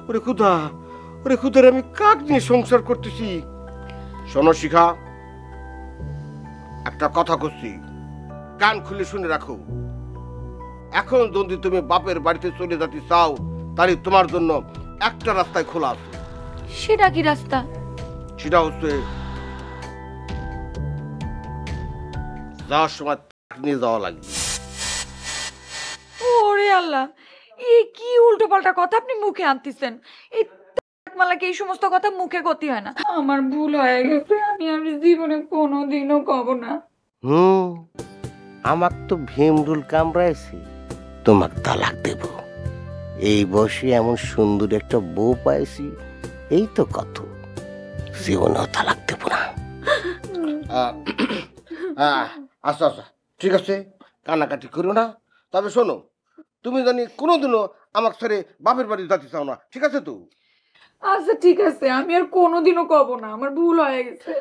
ওরে খুদা, ওরে খুদার আমি কাক নিয়ে সংসার করতেছি। শোনো শিখা, একটা কথা করছি, কান খুলে শুনে রাখো। এখন যদি তুমি বাপের বাড়িতে চলে যেতে চাও, তাহলে তোমার জন্য একটা রাস্তায় খোলা আছে। সেটা কি রাস্তা? সেটা হচ্ছে যাওয়ার সময় নিয়ে যাওয়া লাগবে। ওরে আল্লাহ, এই কি উল্টো পাল্টা কথা আপনি মুখে আনতেছেন? এই মালাকে এই সমস্ত কথা মুখে গতি হয় না। আমার ভুল হয়ে গেছে, আমি আর জীবনে কোনোদিনও কব না। আমার তো ভীমরুল কামড়াইছে, তোমাক তালাক দেব। এই বয়সে এমন সুন্দর একটা বউ পাইছি, এই তো কত, জীবনেও তালাক দেব না। আচ্ছা আচ্ছা, ঠিক আছে, কান্নাকাটি করো না। তবে শোনো, তুমি জানি কোনোদিনও আমার ছেড়ে বাপের বাড়ি যেতে চাও না, ঠিক আছে তো? আচ্ছা ঠিক আছে, আমি আর কোনোদিনও কব না, আমার ভুল হয়ে গেছে।